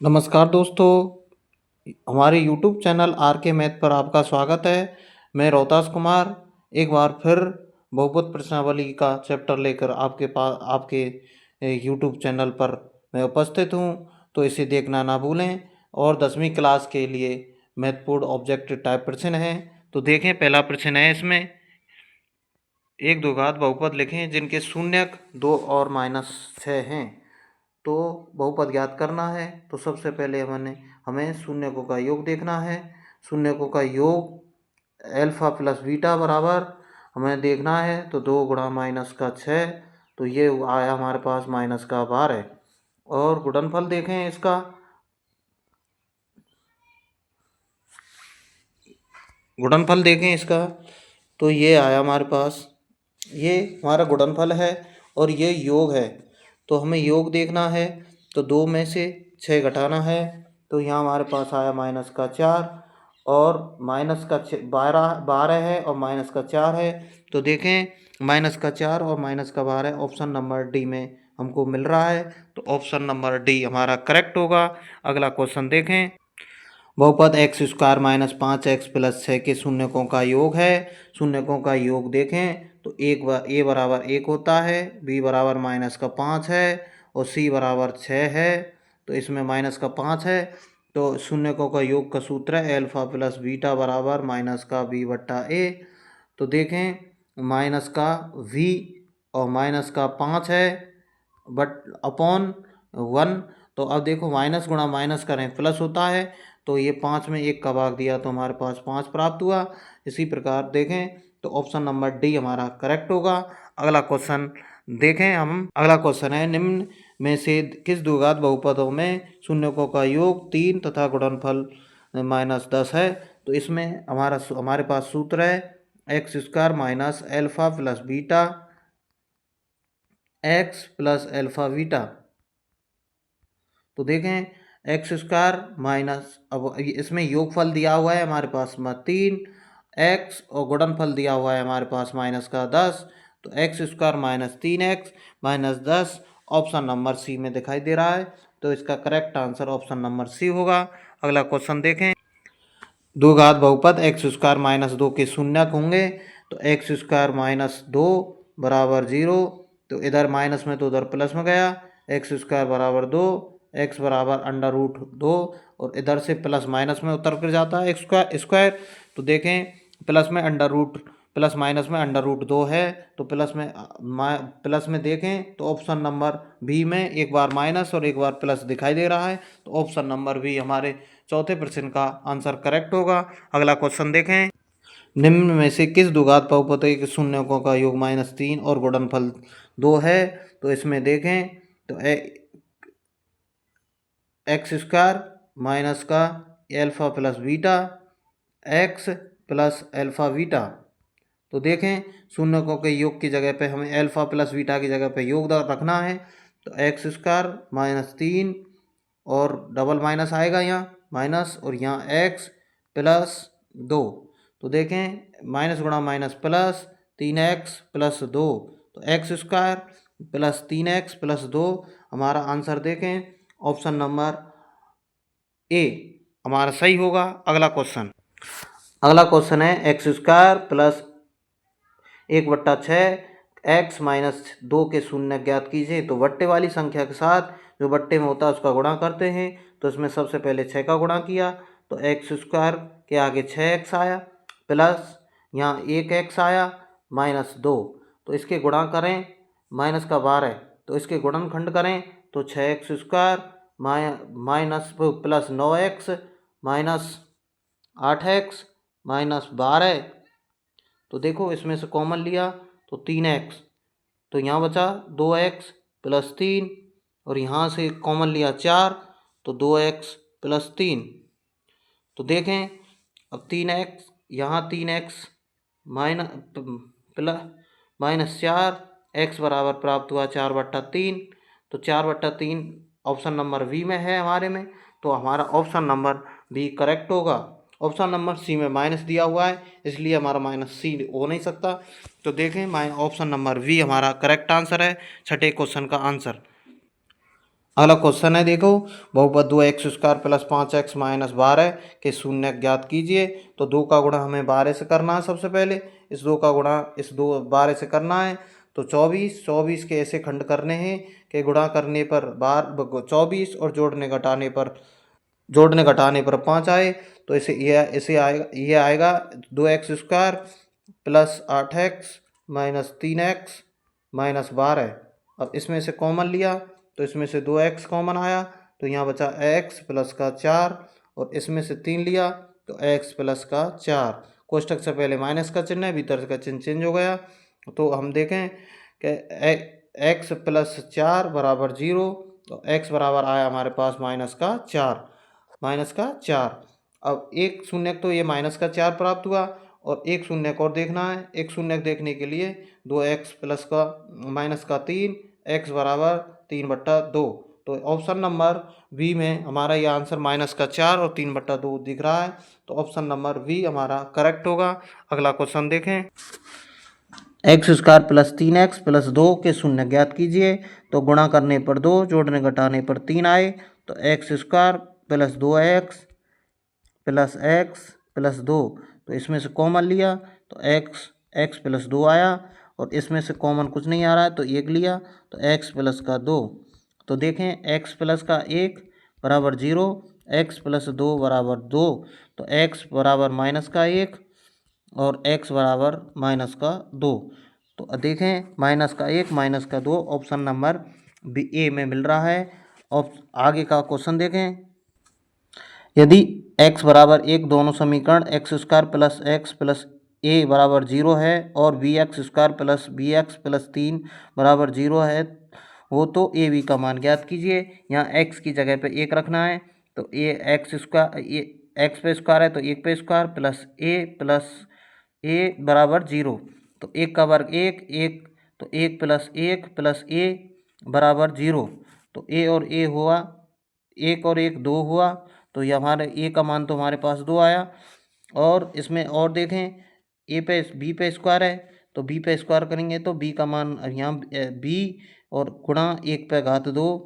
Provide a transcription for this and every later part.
नमस्कार दोस्तों, हमारे यूट्यूब चैनल आर के मैथ पर आपका स्वागत है। मैं रोहतास कुमार एक बार फिर बहुपद प्रश्नावली का चैप्टर लेकर आपके पास आपके यूट्यूब चैनल पर मैं उपस्थित हूं। तो इसे देखना ना भूलें। और 10वीं क्लास के लिए महत्वपूर्ण ऑब्जेक्टिव टाइप प्रश्न है। तो देखें, पहला प्रश्न है इसमें एक द्विघात बहुपद लिखें जिनके शून्यक 2 और -6 हैं। तो बहुपद ज्ञात करना है। तो सबसे पहले हमें शून्यकों का योग देखना है। शून्यकों का योग अल्फा प्लस बीटा बराबर हमें देखना है। तो 2 गुणा -6, तो ये आया हमारे पास -12। और गुणनफल देखें इसका, तो ये आया हमारे पास, ये हमारा गुणनफल है और ये योग है। तो हमें योग देखना है। तो 2 में से 6 घटाना है। तो यहाँ हमारे पास आया -4 और -12 है और -4 है। तो देखें, -4 और -12 ऑप्शन नंबर डी में हमको मिल रहा है। तो ऑप्शन नंबर डी हमारा करेक्ट होगा। अगला क्वेश्चन देखें, बहुपद एक्स स्क्वायर -5x प्लस 6 के शून्यकों का योग है। शून्यकों का योग देखें तो ए बराबर 1 होता है, बी बराबर -5 है और सी बराबर 6 है। तो इसमें -5 है। तो शून्यकों का योग का सूत्र है अल्फा प्लस बीटा बराबर -b/a। तो देखें, माइनस का v और -5 है बट अपॉन 1। तो अब देखो, माइनस गुणा माइनस करें प्लस होता है। तो ये 5 में 1 का भाग दिया तो हमारे पास 5 प्राप्त हुआ। इसी प्रकार देखें तो ऑप्शन नंबर डी हमारा करेक्ट होगा। अगला क्वेश्चन देखें हम, अगला क्वेश्चन है निम्न में से किस द्विघात बहुपदों में शून्यकों का योग 3 तथा गुणनफल -10 है। तो इसमें हमारे पास सूत्र है x square minus alpha plus beta x plus alpha beta. तो देखें, एक्स स्क्वायर माइनस, अब इसमें योगफल दिया हुआ है हमारे पास 3 एक्स और गुणनफल दिया हुआ है हमारे पास -10। तो x square -3x -10 option number C में दिखाई दे रहा है। तो इसका correct answer option number C होगा। अगला क्वेश्चन देखें, दो घात बहुपद एक्स स्क्वायर -2 के शून्यक होंगे। तो एक्स स्क्वायर -2 बराबर 0। तो इधर माइनस में तो उधर प्लस में गया। एक्स स्क्वायर बराबर 2, एक्स बराबर √2 और इधर से प्लस माइनस में उतर कर जाता है एक्स स्क्वायर। तो देखें, प्लस माइनस में √2 है। तो प्लस में देखें तो ऑप्शन नंबर बी में एक बार माइनस और एक बार प्लस दिखाई दे रहा है। तो ऑप्शन नंबर बी हमारे चौथे प्रश्न का आंसर करेक्ट होगा। अगला क्वेश्चन देखें, निम्न में से किस द्विघात बहुपद के शून्यकों का योग -3 और गुणनफल 2 है। तो इसमें देखें तो एक्स स्क्वायर माइनस का alpha plus beta x plus alpha beta. तो देखें, शून्यकों के योग की जगह पे हमें एल्फा प्लस बीटा की जगह पे योग रखना है। तो एक्स स्क्वायर -3 और डबल माइनस आएगा यहाँ माइनस, और यहाँ एक्स प्लस 2। तो देखें, माइनस गुणा माइनस प्लस 3x प्लस 2। तो x square plus 3x plus 2 हमारा आंसर देखें ऑप्शन नंबर ए हमारा सही होगा। अगला क्वेश्चन है एक्स स्क्वायर प्लस 1/6 एक्स -2 के शून्य ज्ञात कीजिए। तो बट्टे वाली संख्या के साथ जो बट्टे में होता है उसका गुणा करते हैं। तो इसमें सबसे पहले 6 का गुणा किया तो एक्स स्क्वायर के आगे 6x आया प्लस यहाँ 1x आया -2। तो इसके गुणा करें -12। तो इसके गुणनखंड करें तो 6x square minus plus 9x minus 8x -12। तो देखो, इसमें से कॉमन लिया तो 3x, तो यहाँ बचा 2x प्लस 3 और यहाँ से कॉमन लिया 4 तो 2x प्लस 3। तो देखें, अब 3x यहाँ 3x -4 x बराबर प्राप्त हुआ 4/3। तो 4/3 ऑप्शन नंबर बी में है हमारे में। तो हमारा ऑप्शन नंबर बी करेक्ट होगा। ऑप्शन नंबर सी में माइनस दिया हुआ है इसलिए हमारा -सी हो नहीं सकता। तो देखें, ऑप्शन नंबर बी हमारा करेक्ट आंसर है छठे क्वेश्चन का आंसर। अगला क्वेश्चन है, देखो बहुपद 2x² प्लस 5x माइनस 12 के शून्य ज्ञात कीजिए। तो 2 का गुणा हमें 12 से करना है। सबसे पहले इस 2 का गुणा इस 12 से करना है। तो 24 के ऐसे खंड करने हैं कि गुणा करने पर 24 और जोड़ने घटाने पर 5 आए। तो ये आएगा 2x² plus 8x minus 3x minus 12। अब इसमें से कॉमन लिया तो इसमें से 2x कॉमन आया, तो यहाँ बचा x प्लस का 4, और इसमें से 3 लिया तो x प्लस का 4। कोष्टक से पहले माइनस का चिन्ह है, भीतर का चिन्ह चेंज हो गया। तो हम देखें कि x प्लस 4 बराबर 0, तो x बराबर आया हमारे पास माइनस का 4। अब एक शून्य तो ये माइनस का 4 प्राप्त हुआ, और एक शून्य और देखना है। एक शून्य देखने के लिए 2x प्लस का माइनस का 3, x बराबर 3/2। तो ऑप्शन नंबर बी में हमारा ये आंसर माइनस का 4 और 3/2 दिख रहा है। तो ऑप्शन नंबर बी हमारा करेक्ट होगा। अगला क्वेश्चन देखें, x² प्लस 3x प्लस 2 के शून्य ज्ञात कीजिए। तो गुणा करने पर 2, जोड़ने घटाने पर 3 आए। तो x² plus 2x plus x plus 2, तो इसमें से कॉमन लिया तो x प्लस 2 आया, और इसमें से कॉमन कुछ नहीं आ रहा है तो 1 लिया तो x प्लस का 2। तो देखें x प्लस का 1 बराबर 0, x प्लस 2 बराबर 2, तो x बराबर माइनस का 1 और x बराबर माइनस का 2। तो देखें माइनस का 1 माइनस का 2 ऑप्शन नंबर बी ए में मिल रहा है। और आगे का क्वेश्चन देखें, यदि x बराबर 1 दोनों समीकरण x² plus x plus a बराबर 0 है और bx² प्लस bx प्लस 3 बराबर 0 है हो, तो a b का मान ज्ञात कीजिए। यहाँ x की जगह पे 1 रखना है, तो x पे स्क्वायर है तो 1 पे स्क्वायर प्लस a बराबर 0। तो 1 का वर्ग 1 तो 1 प्लस a बराबर 0। तो a और a हुआ, 1 और 1 2 हुआ, तो ये हमारे a का मान तो हमारे पास 2 आया। और इसमें और देखें, b पे स्क्वायर है तो b पे स्क्वायर करेंगे तो b का मान यहाँ b और गुणा 1 पे घात 2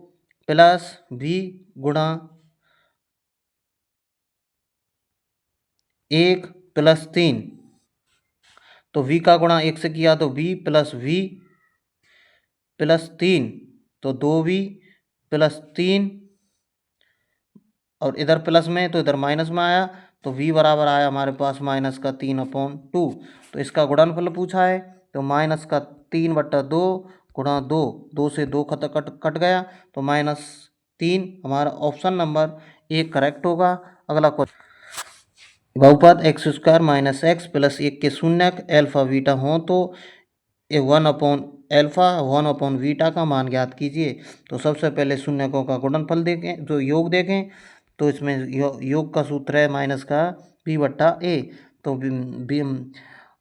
प्लस b गुणा 1 प्लस 3। तो v का गुणा 1 से किया तो v प्लस 3, तो 2v प्लस 3, और इधर प्लस में तो इधर माइनस में आया, तो v बराबर आया हमारे पास माइनस का 3/2। तो इसका गुणनफल पूछा है, तो माइनस का 3/2 गुणा 2 से 2 कट गया, तो -3 हमारा ऑप्शन नंबर ए करेक्ट होगा। अगला क्वेश्चन, बहुपद x² माइनस x प्लस 1 के शून्यक एल्फा बीटा हो तो 1/अल्फा 1/ बीटा का मान ज्ञात कीजिए। तो सबसे पहले शून्यकों का गुणनफल देखें, जो योग देखें, तो इसमें योग का सूत्र है माइनस का b/a। तो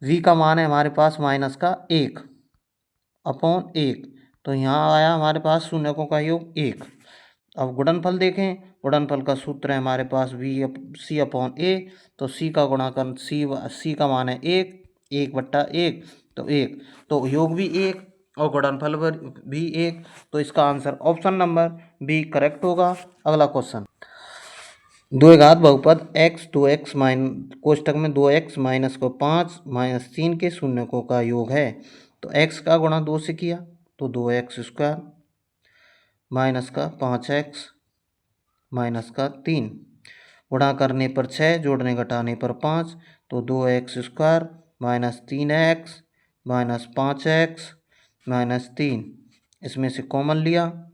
v का मान है हमारे पास माइनस का 1/1, तो यहाँ आया हमारे पास शून्यकों का योग 1। अब गुणनफल देखें, गुणनफल का सूत्र है हमारे पास c/a। तो c का गुणाकर c का मान है 1/1, तो 1, तो योग भी 1 और गुणनफल भी 1। तो इसका answer option number B correct होगा। अगला क्वेश्चन, द्विघात बहुपद कोष्टक में 2x माइनस को 5 माइनस 3 के शून्यकों का योग है। तो x का गुणा 2 से किया तो 2x² माइनस का 5x माइनस का 3, गुणा करने पर 6, जोड़ने घटाने पर 5, तो 2x² minus 3x minus 5x minus 3, इसमें से कॉमन लिया।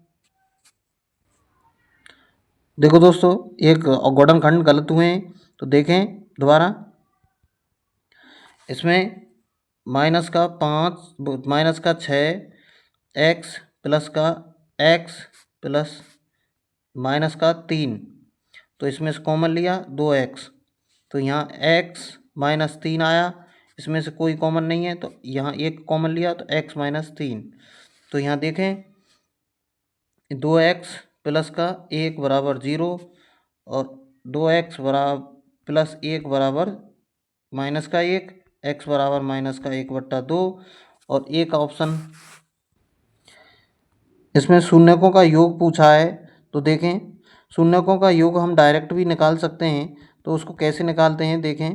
देखो दोस्तों, एक गुणनखंड गलत हुए हैं, तो देखें दोबारा। इसमें माइनस का 5 माइनस का 6x प्लस का x प्लस माइनस का 3, तो इसमें से कॉमन लिया 2x, तो यहाँ x माइनस 3 आया। इसमें से कोई कॉमन नहीं है तो यहाँ एक कॉमन लिया तो x माइनस 3। तो यहाँ देखें 2x प्लस का 1 बराबर 0 और 2x बराबर प्लस 1 बराबर माइनस का 1, x बराबर माइनस का 1/2, और एक ऑप्शन इसमें शून्यकों का योग पूछा है। तो देखें शून्यकों का योग हम डायरेक्ट भी निकाल सकते हैं। तो उसको कैसे निकालते हैं देखें,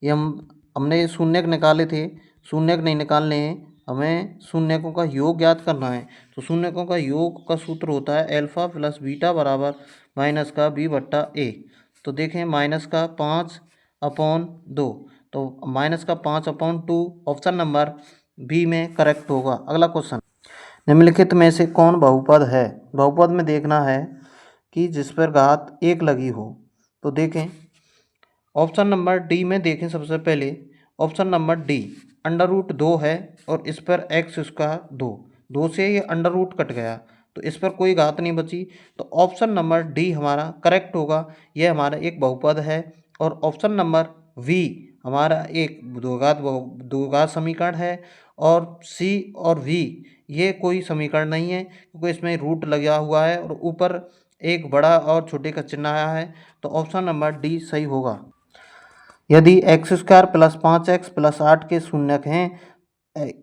ये हमने शून्यक निकाले थे, शून्यक नहीं निकालने हैं, हमें शून्यकों का योग ज्ञात करना है। तो शून्यकों का योग का सूत्र होता है अल्फा प्लस बीटा बराबर माइनस का बी बट्टा ए। तो देखें माइनस का 5/2, तो माइनस का 5/2 ऑप्शन नंबर बी में करेक्ट होगा। अगला क्वेश्चन, निम्नलिखित में से कौन बहुपद है। बहुपद में देखना है कि जिस पर घात 1 लगी हो। तो देखें ऑप्शन नंबर डी में देखें, सबसे पहले ऑप्शन नंबर डी √2 है और इस पर एक्स स्क्वायर 2 से ये अंडर रूट कट गया, तो इस पर कोई घात नहीं बची। तो ऑप्शन नंबर डी हमारा करेक्ट होगा, यह हमारा एक बहुपद है। और ऑप्शन नंबर वी हमारा एक द्विघात समीकरण है। और सी और वी ये कोई समीकरण नहीं है, क्योंकि इसमें रूट लगा हुआ है और ऊपर एक बड़ा और छोटे का चिन्ह आया है। तो ऑप्शन नंबर डी सही होगा। यदि x square plus 5x plus 8 के शून्यक हैं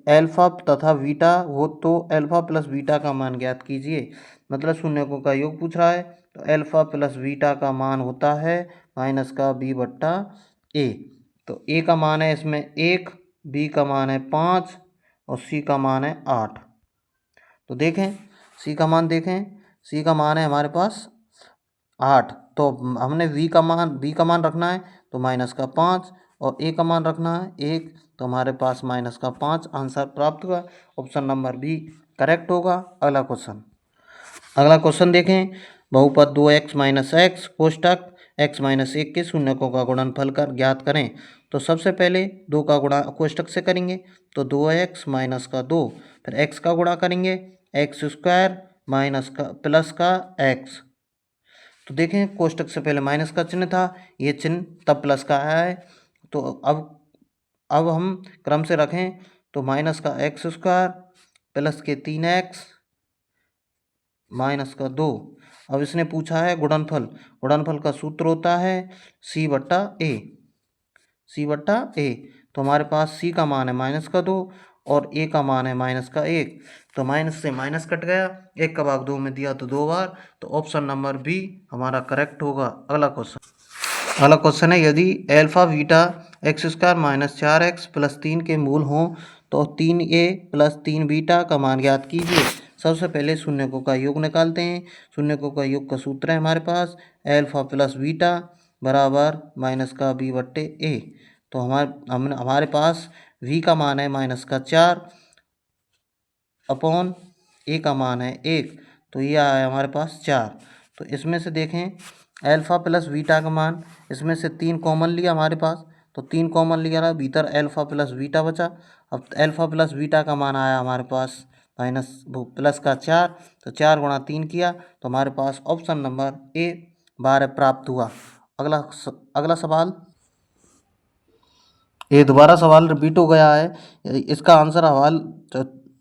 अल्फा तथा बीटा हो, तो अल्फा प्लस बीटा का मान ज्ञात कीजिए। मतलब शून्यकों का योग पूछ रहा है, तो अल्फा प्लस बीटा का मान होता है माइनस का बी बट्टा ए। तो ए का मान है इसमें 1, बी का मान है 5 और सी का मान है 8। तो देखें सी का मान देखें, सी का मान है हमारे पास 8। तो हमने बी का मान रखना है, तो माइनस का 5 और ए का मान रखना है 1, तो हमारे पास माइनस का 5 आंसर प्राप्त हुआ। ऑप्शन नंबर बी करेक्ट होगा। अगला क्वेश्चन देखें, बहुपद 2x माइनस एक्स कोष्टक x माइनस 1 के शून्यकों का गुणनफल कर ज्ञात करें। तो सबसे पहले 2 का गुणा कोष्टक से करेंगे, तो 2x माइनस का 2, फिर x का गुणा करेंगे एक्स स्क्वायर माइनस का प्लस का x। तो देखें कोष्टक से पहले माइनस का चिन्ह था, ये चिन्ह तब प्लस का आया है। तो अब हम क्रम से रखें, तो माइनस का एक्स स्क्वायर प्लस के 3x माइनस का 2। अब इसने पूछा है गुणनफल, गुणनफल का सूत्र होता है सी बट्टा ए। तो हमारे पास सी का मान है माइनस का 2 और ए का मान है माइनस का 1। तो माइनस से माइनस कट गया, 1 का भाग 2 में दिया तो 2 बार, तो ऑप्शन नंबर बी हमारा करेक्ट होगा। अगला क्वेश्चन है, यदि alpha beta x square minus 4x plus 3 के मूल हों तो 3a प्लस 3 बीटा का मान ज्ञात कीजिए। सबसे पहले शून्यकों का योग निकालते हैं। शून्यकों का योग का सूत्र है हमारे पास अल्फा प्लस बीटा बराबर माइनस का बी बट्टे ए। तो हमारे पास v का मान है माइनस का 4 अपॉन ए का मान है 1, तो ये आया हमारे पास 4। तो इसमें से देखें अल्फा प्लस बीटा का मान, इसमें से 3 कॉमन लिया हमारे पास, तो 3 कॉमन लिया रहा, भीतर अल्फा प्लस बीटा बचा। अब अल्फा प्लस बीटा का मान आया हमारे पास प्लस का 4, तो 4 गुणा 3 किया, तो हमारे पास ऑप्शन नंबर ए 12 प्राप्त हुआ। अगला सवाल, ये दोबारा सवाल रिपीट हो गया है। इसका आंसर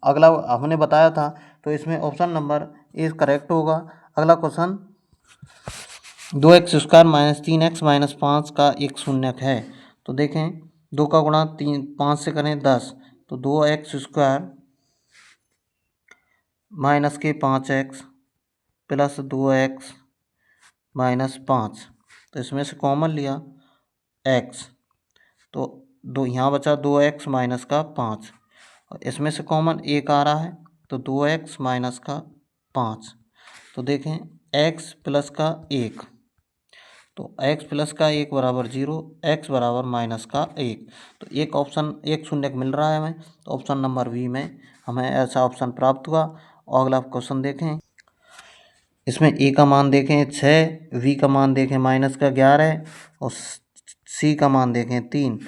अगला हमने बताया था, तो इसमें ऑप्शन नंबर ए करेक्ट होगा। अगला question, 2x square minus 3x minus 5 का एक शून्यक है। तो देखें 2 का गुणा 5 से करें 10, तो 2x स्क्वायर माइनस के 5x प्लस 2x माइनस 5, तो इसमें से कॉमन लिया x, तो यहाँ बचा 2x माइनस का 5 और इसमें से कॉमन 1 आ रहा है, तो 2x माइनस का 5। तो देखें x प्लस का 1, तो x प्लस का 1 बराबर 0, x बराबर माइनस का 1। तो एक शून्यक मिल रहा है हमें, तो ऑप्शन नंबर बी में हमें ऐसा ऑप्शन प्राप्त हुआ। और अगला क्वेश्चन देखें, इसमें ए का मान देखें 6, वी का मान देखें माइनस का 11 और सी का मान देखें 3।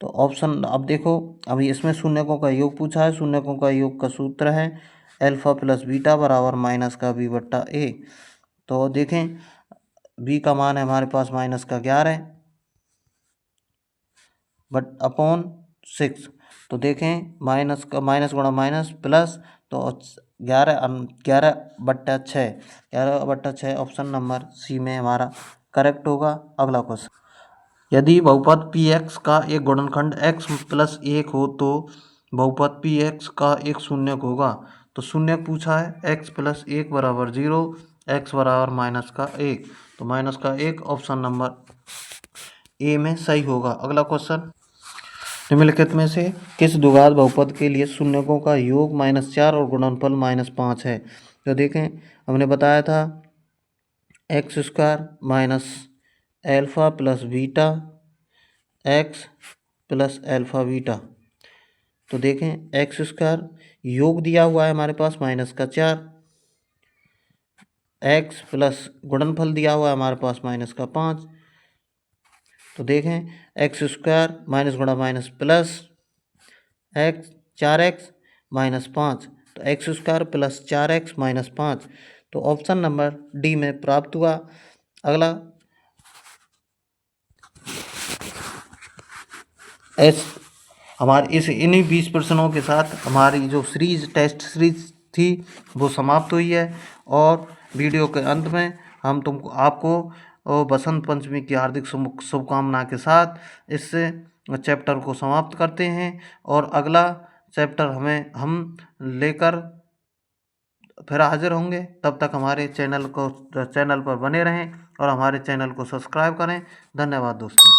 तो ऑप्शन अब देखो, अभी इसमें शून्यकों का योग पूछा है। शून्यकों का योग का सूत्र है अल्फा प्लस बीटा बराबर माइनस का बी बट्टा ए। तो देखें बी का मान है हमारे पास माइनस का 11 बट अपॉन 6। तो देखें माइनस गुणा माइनस प्लस, तो 11/6 ऑप्शन नंबर सी में हमारा करेक्ट होगा। अगला क्वेश्चन, यदि बहुपद पी एक्स का एक गुणनखंड x प्लस 1 हो तो बहुपद पी एक्स का एक शून्यक होगा। तो तो शून्य पूछा है, x प्लस 1 बराबर 0, x बराबर माइनस का 1, तो माइनस का 1 ऑप्शन नंबर ए में सही होगा। अगला क्वेश्चन, निम्नलिखित में से किस द्विघात बहुपद के लिए शून्यकों का योग -4 और गुणनफल -5 है। तो देखें, हमने बताया था x square minus alpha plus beta x plus alpha beta. तो देखें, एक्स स्क्वायर योग दिया हुआ है हमारे पास -4, एक्स प्लस गुणनफल दिया हुआ है हमारे पास -5। तो देखें, एक्स स्क्वायर माइनस गुणा माइनस प्लस एक्स 4x -5, तो एक्स स्क्वायर प्लस 4x -5, तो ऑप्शन नंबर डी में प्राप्त हुआ। अगला हमारे इन्हीं 20 प्रश्नों के साथ हमारी जो टेस्ट सीरीज थी वो समाप्त हुई है। और वीडियो के अंत में हम आपको बसंत पंचमी की हार्दिक शुभकामना के साथ इस चैप्टर को समाप्त करते हैं। और अगला चैप्टर हम लेकर फिर हाजिर होंगे। तब तक हमारे चैनल पर बने रहें और हमारे चैनल को सब्सक्राइब करें। धन्यवाद दोस्तों।